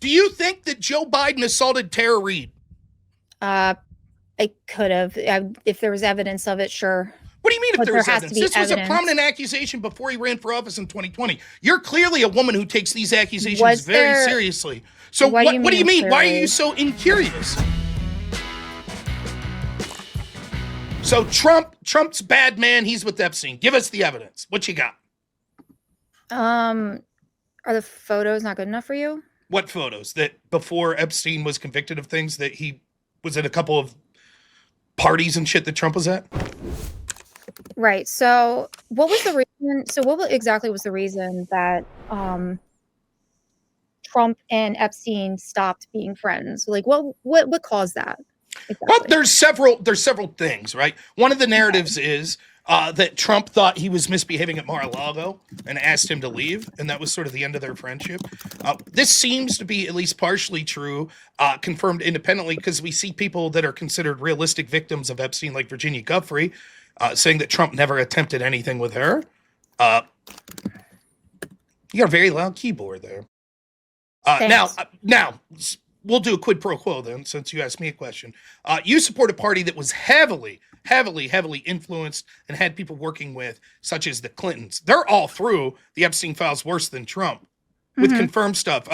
Do you think that Joe Biden assaulted Tara Reade? I could have. If there was evidence of it, sure. What do you mean if there was evidence? This was evidence. a prominent accusation before he ran for office in 2020. You're clearly a woman who takes these accusations very seriously. So what do you mean? Why are you so incurious? So Trump's bad man. He's with Epstein. Give us the evidence. What you got? Are the photos not good enough for you? What photos? That before Epstein was convicted of things that he was at a couple of parties and shit that Trump was at? Right. So what was the reason? So what exactly was the reason that Trump and Epstein stopped being friends? Like what caused that? Exactly? Well, there's several things, right? One of the narratives is that Trump thought he was misbehaving at Mar-a-Lago and asked him to leave, and that was sort of the end of their friendship. This seems to be at least partially true, confirmed independently, because we see people that are considered realistic victims of Epstein, like Virginia Giuffre, saying that Trump never attempted anything with her. You got a very loud keyboard there. Now, we'll do a quid pro quo then, since you asked me a question. You support a party that was heavily influenced and had people working with, such as the Clintons. They're all through the Epstein files worse than Trump with confirmed stuff.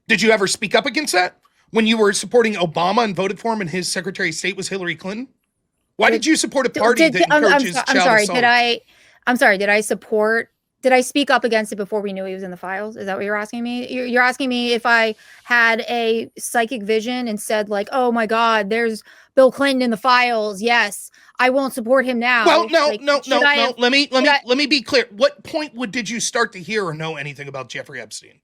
Did you ever speak up against that when you were supporting Obama and voted for him and his Secretary of State was Hillary Clinton? Why did you support a party that encourages child assault? Did I speak up against it before we knew he was in the files? Is that what you're asking me? You're asking me if I had a psychic vision and said like, oh my God, there's Bill Clinton in the files. Yes, I won't support him now. Well, no. Let me be clear. What point did you start to hear or know anything about Jeffrey Epstein?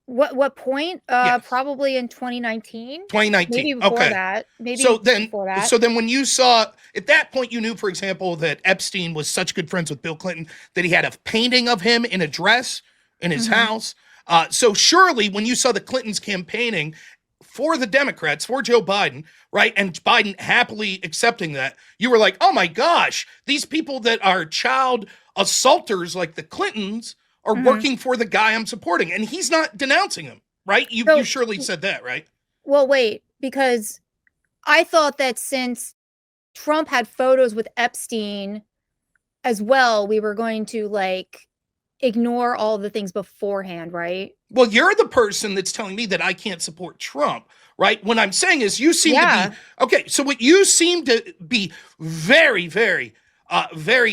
What point? Yes. Probably in 2019. 2019. Maybe before that. Maybe before that. So then when you saw, at that point, you knew, for example, that Epstein was such good friends with Bill Clinton that he had a painting of him in a dress in his house. So surely when you saw the Clintons campaigning for the Democrats, for Joe Biden, right, and Biden happily accepting that, you were like, oh my gosh, these people that are child assaulters like the Clintons are working for the guy I'm supporting, and he's not denouncing him, right? You surely said that, right? Well, wait, because I thought that since Trump had photos with Epstein as well, we were going to like ignore all the things beforehand, right? Well, you're the person that's telling me that I can't support Trump, right? What I'm saying is you seem to be, okay, so what you seem to be very, very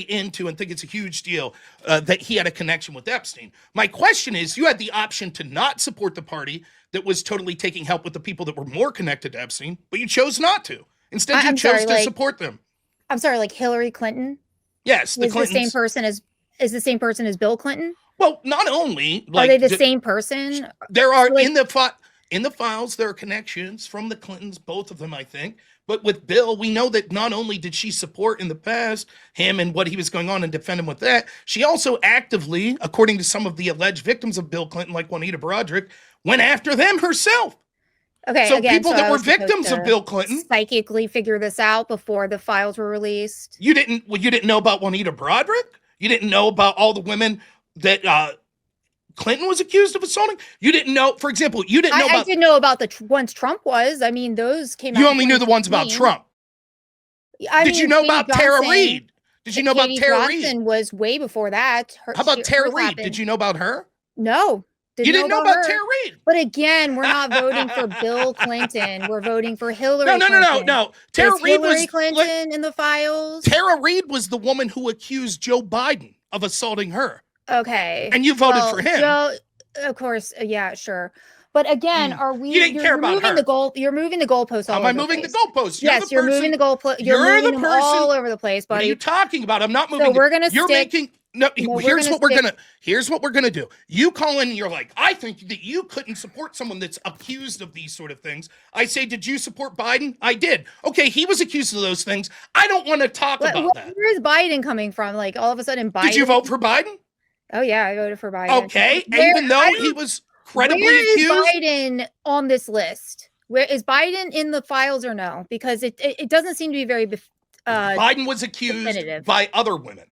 into and think it's a huge deal that he had a connection with Epstein. My question is, you had the option to not support the party that was totally taking help with the people that were more connected to Epstein, but you chose not to. Instead, you chose to support them. I'm sorry, like Hillary Clinton? Yes, the Clintons. Is the same person as Bill Clinton? Well, not only. Like, are they the same person? There are, in the files, there are connections from the Clintons, both of them, I think. But with Bill, we know that not only did she support in the past him and what he was going on and defend him with that, she also actively, according to some of the alleged victims of Bill Clinton, like Juanita Broderick, went after them herself. Okay, so again, people that were victims of Bill Clinton psychically figure this out before the files were released. You didn't know about Juanita Broderick? You didn't know about all the women that Clinton was accused of assaulting? You didn't know, for example, you didn't know about... I didn't know about the ones Trump was. I mean, those came out. You only knew the ones about Trump. Did you know about Tara Reade? Did you know about Tara Reade? Johnson was way before that. How about Tara Reade? Did you know about her? No. You didn't know about Tara Reade. But again, we're not voting for Bill Clinton. We're voting for Hillary Clinton. No. Tara Reade was Hillary Clinton in the files. Tara Reade was the woman who accused Joe Biden of assaulting her. Okay. And you voted for him. Joe, of course, yeah, sure. But again, are we? You didn't care about her. You're moving the goalposts all over the place. Am I moving the goalposts? Yes, you're moving the goalposts. You're moving them all over the place, buddy. What are you talking about? I'm not moving. So we're gonna. Here's what we're gonna do. You call in and you're like, I think that you couldn't support someone that's accused of these sort of things. I say, did you support Biden? I did. Okay, he was accused of those things. I don't want to talk about that. Where is Biden coming from? Like all of a sudden, Biden. Did you vote for Biden? Oh yeah, I voted for Biden. Okay, even though he was credibly accused. Where is Biden on this list? Where is Biden in the files or no? Because it doesn't seem to be very. Biden was accused definitive. by other women.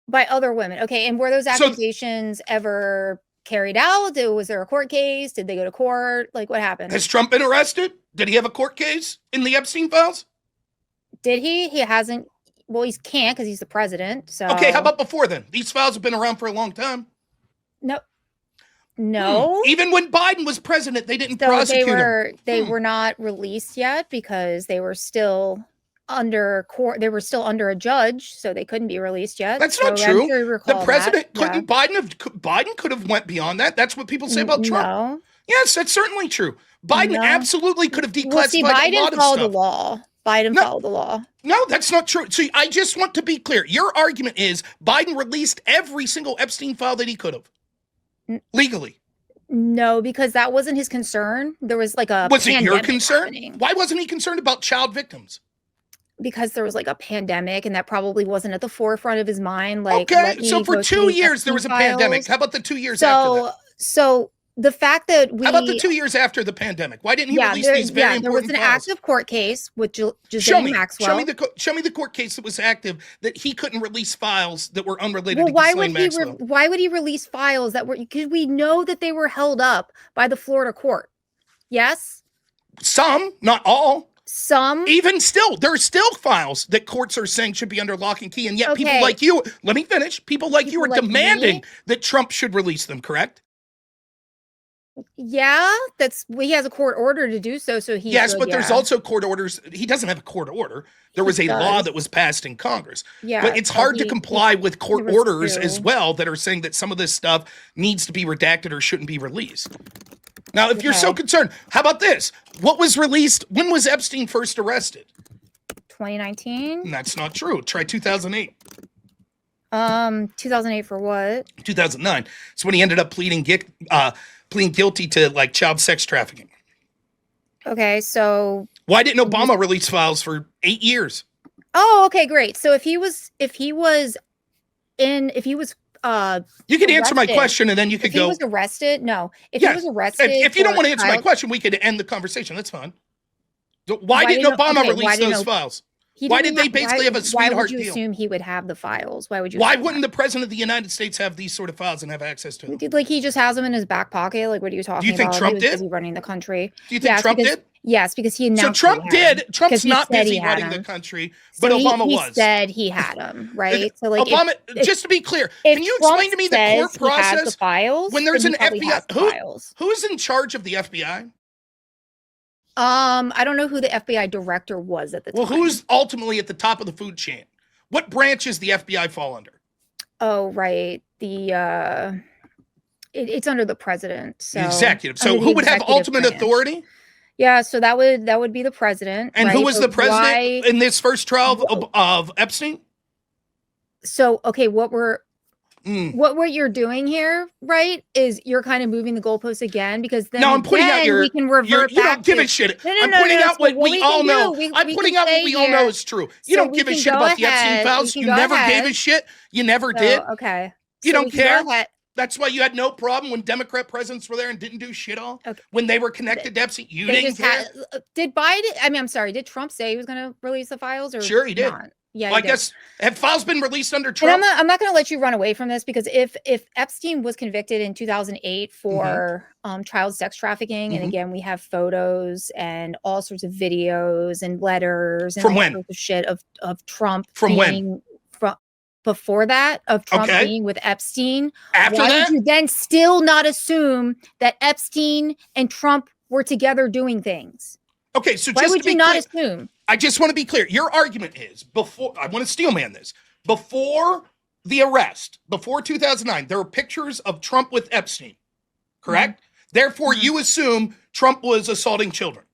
By other women, okay, and were those accusations ever carried out? Was there a court case? Did they go to court? Like, what happened? Has Trump been arrested? Did he have a court case in the Epstein files? Did he? He hasn't. Well, he can't because he's the president. So okay, how about before then? These files have been around for a long time. No. Even when Biden was president, they didn't prosecute him. They were not released yet because they were still under court. They were still under a judge, so they couldn't be released yet. That's not true. The president couldn't. Yeah. Biden could have went beyond that. That's what people say about Trump. No. Yes, that's certainly true. Biden absolutely could have declassified Biden a lot of followed stuff. the law. Biden followed the law. No, that's not true. See, I just want to be clear. Your argument is Biden released every single Epstein file that he could have legally. No, because that wasn't his concern. There was like a was it your concern? Happening. Why wasn't he concerned about child victims? Because there was like a pandemic, and that probably wasn't at the forefront of his mind. Like, okay, so for 2 years there was a pandemic. How about the 2 years after that? So the fact that how about the 2 years after the pandemic? Why didn't he release these very important there was an files? active court case with Ghislaine Maxwell. Show me the court case that was active that he couldn't release files that were unrelated to why Ghislaine Maxwell. Why would he release files that were? Because we know that they were held up by the Florida court. Yes, some, not all. Some. Even still, there are still files that courts are saying should be under lock and key, and yet people like you. Let me finish. People like you are demanding that Trump should release them. Correct? Yeah, he has a court order to do so. So he but there's also court orders. He doesn't have a court order. There was a law that was passed in Congress. Yeah, but it's hard to comply with court orders as well that are saying that some of this stuff needs to be redacted or shouldn't be released. Now, if you're so concerned, how about this? What was released? When was Epstein first arrested? 2019. That's not true. Try 2008. 2008 for what? 2009. It's when he ended up pleading guilty to like child sex trafficking. Okay, so why didn't Obama release files for 8 years? Oh, okay, great. So if he was you could answer my question and then you could go. If he was arrested, no. If he was arrested, if you don't want to answer my question, we could end the conversation. That's fine. Why didn't Obama release those files? Why did they basically have a sweetheart deal? Why would you assume he would have the files? Why wouldn't the president of the United States have these sort of files and have access to them? Like he just has them in his back pocket. Like, what are you talking about? Do you think Trump did? Busy running the country. Do you think Trump did? Yes, because he announced. So Trump did. Trump's not busy running the country, but Obama was. He said he had them, right? So like, Obama. Just to be clear, can you explain to me the court process? The files, when there's an FBI, who's in charge of the FBI? I don't know who the FBI director was at the time. Well, who's ultimately at the top of the food chain? What branches the FBI fall under? Oh, right. It's under the president. So the executive. So who would have ultimate authority? Yeah, so that would be the president. And who was the president in this first trial of Epstein? So, okay, what you're doing here, right, is you're kind of moving the goalposts again, because then I'm putting out we can revert you don't give a shit. I'm putting out what we all know. I'm putting out what we all know is true. You don't give a shit about the Epstein files. You never gave a shit. You never did. Okay. You don't care. That's why you had no problem when Democrat presidents were there and didn't do shit all. Okay. When they were connected to Epstein, you didn't care. Did Biden? I mean, I'm sorry. Did Trump say he was going to release the files? Or sure, he did. Not? Yeah, well, I guess have files been released under Trump? And I'm not going to let you run away from this, because if Epstein was convicted in 2008 for child sex trafficking, and again we have photos and all sorts of videos and letters and from all when sorts of shit of Trump from when before that of Trump being with Epstein. After why that, would you then still not assume that Epstein and Trump were together doing things? Okay, so why just would to be you not clear, assume? I just want to be clear. Your argument is I want to steelman this. Before the arrest, before 2009, there were pictures of Trump with Epstein, correct? Therefore, you assume Trump was assaulting children.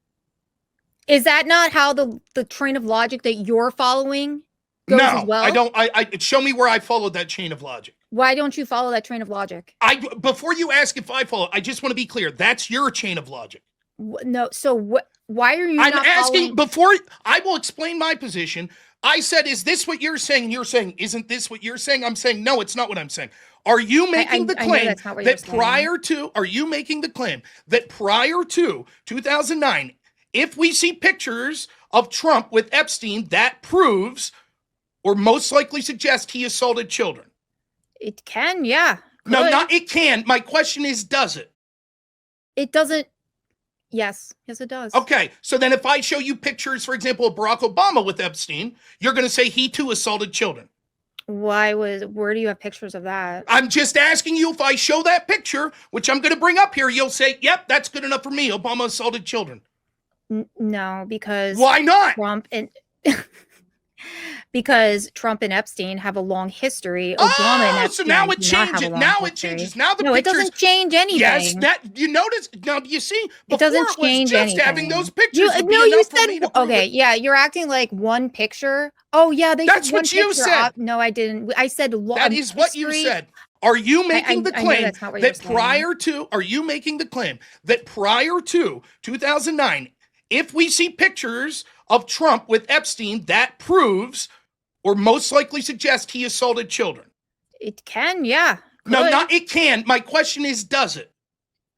Is that not how the train of logic that you're following goes as well? I don't. I show me where I followed that chain of logic. Why don't you follow that train of logic? Before you ask if I follow, I just want to be clear. That's your chain of logic. No. So what? Why are you? I'm asking before I will explain my position. I said, is this what you're saying? And you're saying, isn't this what you're saying? I'm saying, no, it's not what I'm saying. Are you making the claim that prior to, are you making the claim that prior to 2009, if we see pictures of Trump with Epstein, that proves or most likely suggests he assaulted children? It can, yeah. No, Could. not it can. My question is, does it? It doesn't. Yes, it does. Okay, so then if I show you pictures, for example, of Barack Obama with Epstein, you're going to say he too assaulted children. Where do you have pictures of that? I'm just asking you, if I show that picture, which I'm going to bring up here, you'll say, yep, that's good enough for me. Obama assaulted children. No, because Why not? Trump and because Trump and Epstein have a long history. Obama and Epstein so now it do not have changes. a long Now it history. changes. Now the No, it pictures. doesn't change anything. Yes, that you notice. Now you see, before It doesn't was change just anything. having those pictures. You would be no, you enough for said me to prove okay. it. Yeah, you're acting like one picture. Oh yeah, they That's said one what you picture. said. No, I didn't. I said That is what you said. Are you making the I know claim that's not what you're that saying. prior to? Are you making the claim that prior to 2009, if we see pictures of Trump with Epstein, that proves or most likely suggests he assaulted children? It can, yeah. No, Could. not it can. My question is, does it?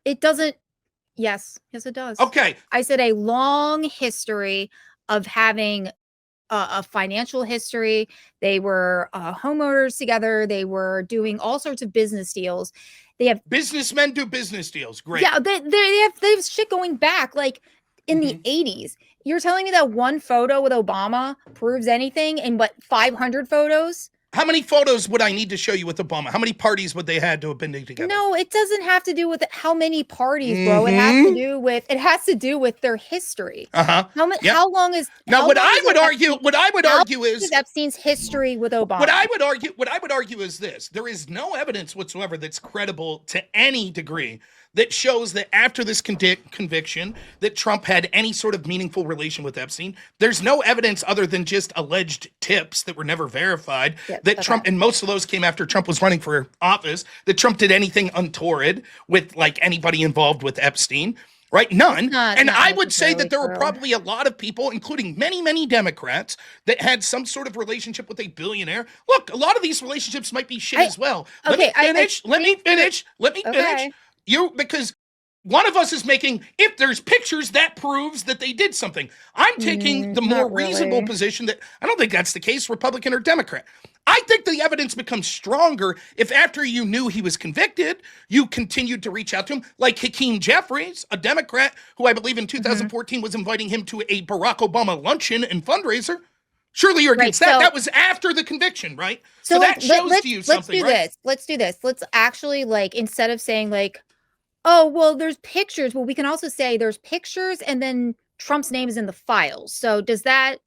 It doesn't. Yes, it does. Okay. I said a long history of having a financial history. They were homeowners together. They were doing all sorts of business deals. They have Businessmen do business deals. Great. yeah. They have shit going back like in the 80s. You're telling me that one photo with Obama proves anything in what 500 photos? How many photos would I need to show you with Obama? How many parties would they had to have been together? No, it doesn't have to do with how many parties, bro. It has to do with their history. Uh-huh. How long is now what I would argue is Epstein's history with Obama. What I would argue is this. There is no evidence whatsoever that's credible to any degree that shows that after this conviction that Trump had any sort of meaningful relation with Epstein. There's no evidence other than just alleged tips that were never verified that Trump, and most of those came after Trump was running for office, that Trump did anything untoward with like anybody involved with Epstein. Right? None. And I would say that there were probably a lot of people, including many, many Democrats, that had some sort of relationship with a billionaire. Look, a lot of these relationships might be shit as well. Let me finish. Because one of us is making, if there's pictures, that proves that they did something. I'm taking the more reasonable position that I don't think that's the case, Republican or Democrat. I think the evidence becomes stronger if after you knew he was convicted, you continued to reach out to him, like Hakeem Jeffries, a Democrat who I believe in 2014 was inviting him to a Barack Obama luncheon and fundraiser. Surely you're against that. That was after the conviction, right? So that shows to you something, right? Let's do this. Let's actually, like, instead of saying like, oh, well, there's pictures. Well, we can also say there's pictures and then Trump's name is in the files. So does that,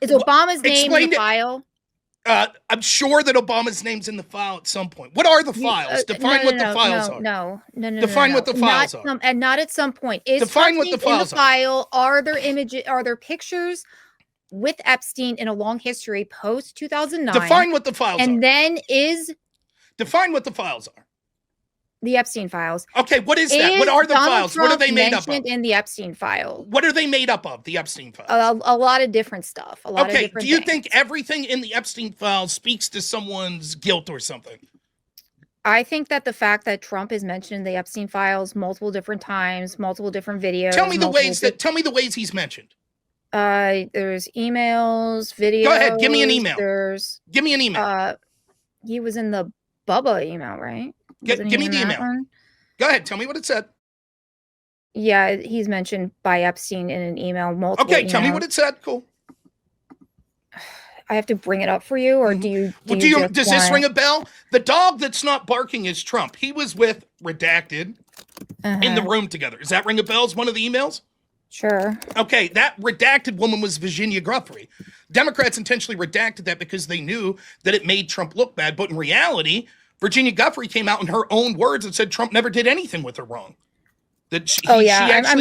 is Obama's name in the file? I'm sure that Obama's name's in the file at some point. What are the files? Define what the files are. No. Define what the files are. And not at some point. Define what the files are. Are there images? Are there pictures with Epstein in a long history post 2009? Define what the files are. And then define what the files are. The Epstein files. Okay, what is that? What are the files? What are they made up of? In the Epstein file. What are they made up of, the Epstein files? A lot of different stuff. Okay, do you think everything in the Epstein files speaks to someone's guilt or something? I think that the fact that Trump is mentioned in the Epstein files multiple different times, multiple different videos. Tell me the ways he's mentioned. There's emails, videos. Go ahead, give me an email. Give me an email. He was in the Bubba email, right? Give me the email. One? Go ahead. Tell me what it said. Yeah, he's mentioned by Epstein in an email. Multiple. Okay, tell me what it said. Cool. I have to bring it up for you, or do you? Does this ring a bell? The dog that's not barking is Trump. He was with Redacted in the room together. Does that ring a bell? Is one of the emails? Sure. Okay, that redacted woman was Virginia Guthrie. Democrats intentionally redacted that because they knew that it made Trump look bad, but in reality, Virginia Guthrie came out in her own words and said Trump never did anything with her wrong. That I'm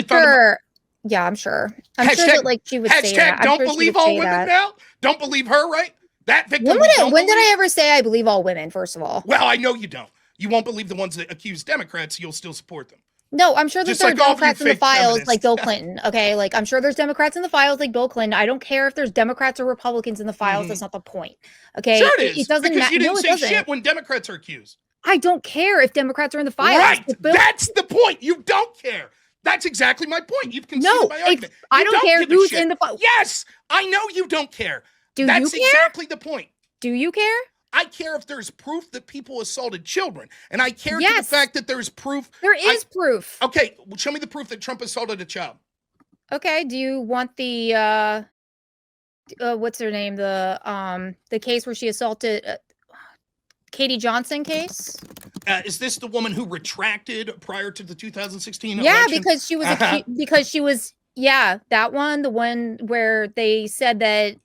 sure. Yeah, I'm sure. I'm sure that like she would say that. Don't believe all women now. Don't believe her, right? That victim. When did I ever say I believe all women? First of all. Well, I know you don't. You won't believe the ones that accuse Democrats. You'll still support them. No, I'm sure that there are Democrats in the files like Bill Clinton. Okay, like I'm sure there's Democrats in the files like Bill Clinton. I don't care if there's Democrats or Republicans in the files. That's not the point. Okay, sure it is. It doesn't matter. You didn't say shit when Democrats are accused. I don't care if Democrats are in the files. Right, that's the point. You don't care. That's exactly my point. You've conceded my argument. I don't care who's in the files. Yes, I know you don't care. Do you care? That's exactly the point. Do you care? I care if there's proof that people assaulted children. And I care to the Yes. fact that there's proof. There is proof. Okay, show me the proof that Trump assaulted a child. Okay, do you want the what's her name? The case where she assaulted Katie Johnson case? Is this the woman who retracted prior to the 2016 Yeah, election? because she was that one, the one where they said that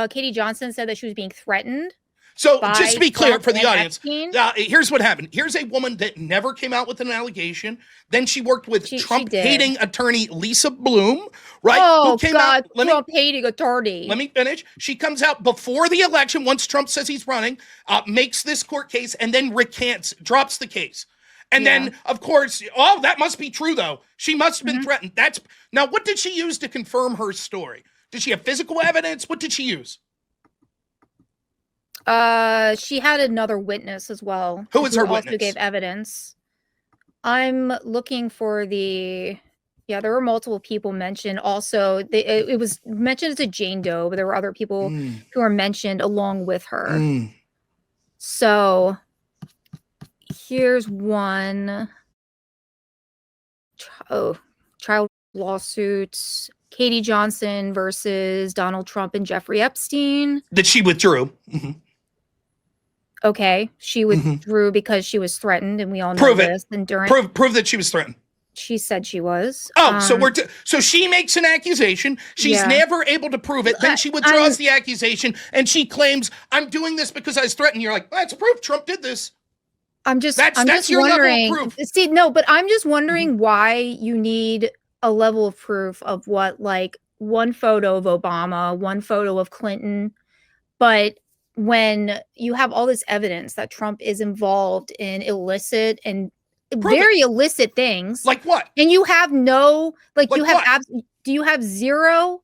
Katie Johnson said that she was being threatened. So just to be clear for the audience, Epstein. Here's what happened. Here's a woman that never came out with an allegation. Then she worked with Trump-hating attorney Lisa Bloom, right? Oh, God, Trump-hating attorney. Let me finish. She comes out before the election, once Trump says he's running, makes this court case, and then recants, drops the case. And then, of course, that must be true, though. She must have been threatened. Now, what did she use to confirm her story? Did she have physical evidence? What did she use? She had another witness as well. Who was her witness? Also gave evidence. I'm looking for the. Yeah, there were multiple people mentioned. Also, it was mentioned as a Jane Doe, but there were other people who were mentioned along with her. So here's one. Child lawsuits. Katie Johnson versus Donald Trump and Jeffrey Epstein. That she withdrew. Okay, she withdrew because she was threatened, and we all know this. And prove that she was threatened. She said she was. Oh, so she makes an accusation. She's never able to prove it. Then she withdraws the accusation, and she claims, "I'm doing this because I was threatened." You're like, "That's proof. Trump did this." I'm just your wondering. Level of proof. See, no, but I'm just wondering why you need a level of proof of what, like, one photo of Obama, one photo of Clinton, but when you have all this evidence that Trump is involved in illicit and very illicit things. Like what? And you have no, you have, do you have zero?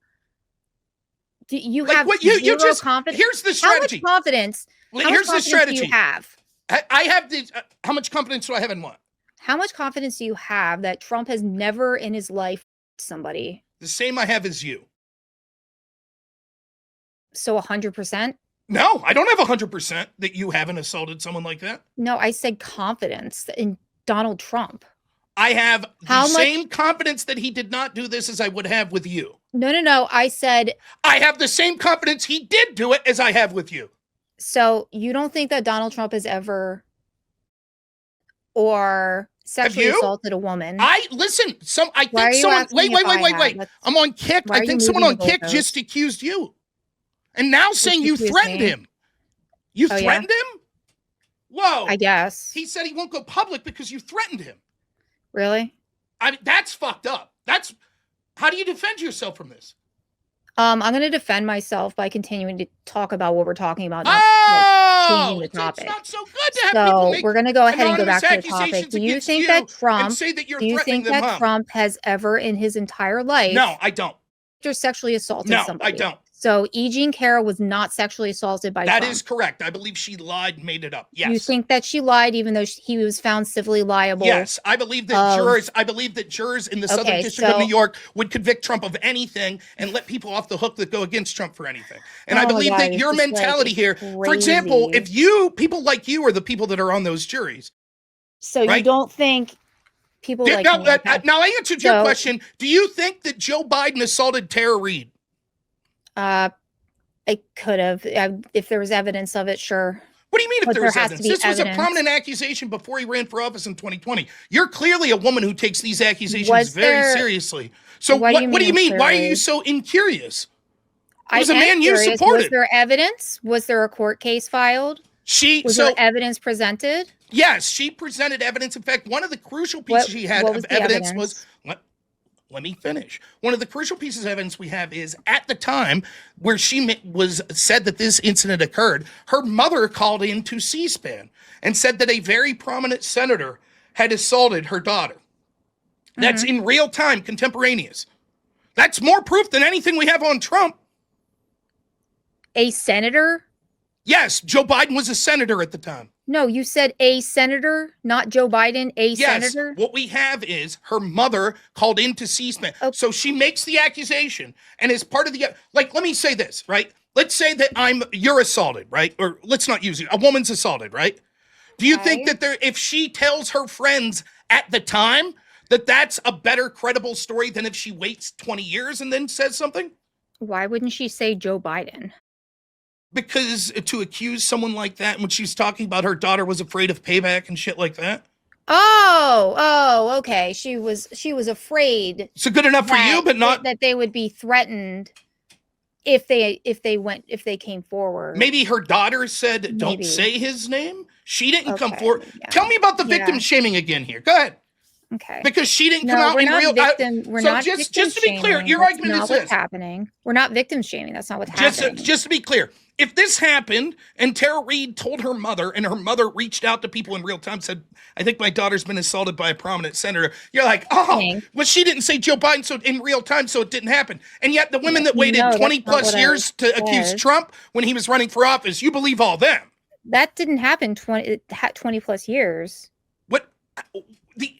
Do you have zero confidence? Here's the strategy. How much confidence? Here's the strategy. Do you have? I have the, how much confidence do I have in what? How much confidence do you have that Trump has never in his life somebody? The same I have as you. So 100%? No, I don't have 100% that you haven't assaulted someone like that. No, I said confidence in Donald Trump. I have the same confidence that he did not do this as I would have with you. No. I said I have the same confidence he did do it as I have with you. So you don't think that Donald Trump has ever or sexually assaulted a woman? I think someone wait. I'm on Kick. I think someone on Kick just accused you. And now saying you threatened him. You threatened him? Whoa. I guess. He said he won't go public because you threatened him. Really? I mean, that's fucked up. How do you defend yourself from this? I'm going to defend myself by continuing to talk about what we're talking about. Changing the topic. It's not so good to have people make we're going to go ahead and go back to the topic. Do you think that Trump has ever in his entire life? No, I don't. Sexually assaulted somebody? I don't. So E. Jean Carroll was not sexually assaulted by Trump. That is correct. I believe she lied, made it up. Yes. You think that she lied even though he was found civilly liable? Yes. I believe that jurors in the Southern District of New York would convict Trump of anything and let people off the hook that go against Trump for anything. And I believe that your mentality here, for example, if people like you are the people that are on those juries. So you don't think people like me? Now I answered your question. Do you think that Joe Biden assaulted Tara Reid? I could have, if there was evidence of it, sure. What do you mean if there was evidence? This was a prominent accusation before he ran for office in 2020. You're clearly a woman who takes these accusations very seriously. So what do you mean? Why are you so incurious? It was a man you supported. Was there evidence? Was there a court case filed? Was there evidence presented? Yes, she presented evidence. In fact, one of the crucial pieces she had of evidence was... Let me finish. One of the crucial pieces of evidence we have is at the time where she said that this incident occurred, her mother called into C-SPAN and said that a very prominent senator had assaulted her daughter. That's in real time, contemporaneous. That's more proof than anything we have on Trump. A senator? Yes, Joe Biden was a senator at the time. No, you said a senator, not Joe Biden, senator? Yes, what we have is her mother called into C-SPAN. Okay. So she makes the accusation, and as part of the, let me say this, right? let's say that you're assaulted, right? Or let's not use it. A woman's assaulted, right? Do you think that if she tells her friends at the time that that's a better credible story than if she waits 20 years and then says something? Why wouldn't she say Joe Biden? Because to accuse someone like that when she's talking about her daughter was afraid of payback and shit like that. Oh, okay. She was afraid. So good enough for you, but not that they would be threatened if they came forward. Maybe her daughter said, "Don't say his name." She didn't come forward. Yeah. Tell me about the victim shaming again here. Go ahead. Okay. Because she didn't come out in real. We're not just to be clear, your argument is this. What's happening. We're not victim shaming. That's not what's happening. Just to be clear, if this happened and Tara Reid told her mother and her mother reached out to people in real time, said, "I think my daughter's been assaulted by a prominent senator," you're like, "Oh, well, she didn't say Joe Biden, so in real time, so it didn't happen." And yet the women that waited 20 plus years to accuse Trump when he was running for office, you believe all them. That didn't happen 20 plus years. What? The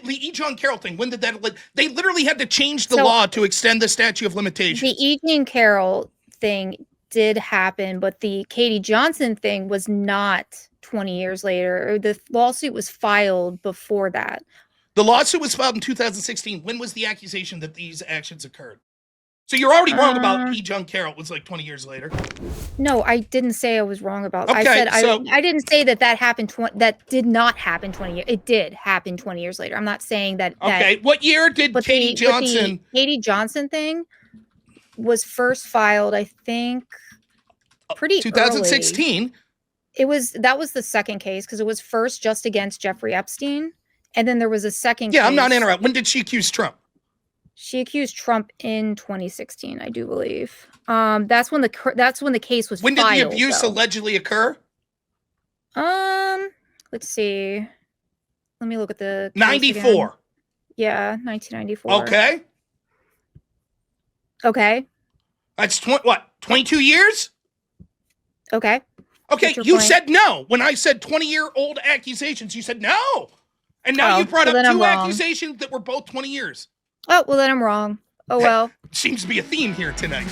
E. John Carroll thing, when did that? They literally had to change the law to extend the statute of limitations. The E. Jean Carroll thing did happen, but the Katie Johnson thing was not 20 years later. The lawsuit was filed before that. The lawsuit was filed in 2016. When was the accusation that these actions occurred? So you're already wrong about E. John Carroll. It was like 20 years later. No, I didn't say I was wrong about. Okay, I said I didn't say that happened. That did not happen 20 years. It did happen 20 years later. I'm not saying that. Okay, what year did Katie Johnson? The Katie Johnson thing was first filed, I think, pretty 2016. Early. That was the second case because it was first just against Jeffrey Epstein, and then there was a second. Yeah, case. I'm not interested. When did she accuse Trump? She accused Trump in 2016, I do believe. That's when the case was filed. When did the abuse allegedly occur? Let's see. Let me look at the 94. Again. Yeah, 1994. Okay. Okay. That's 22 years? Okay. Okay, you said no. When I said 20-year-old accusations, you said no. And now you brought up two accusations that were both 20 years. Oh, well, then I'm wrong. Oh, well. Seems to be a theme here tonight.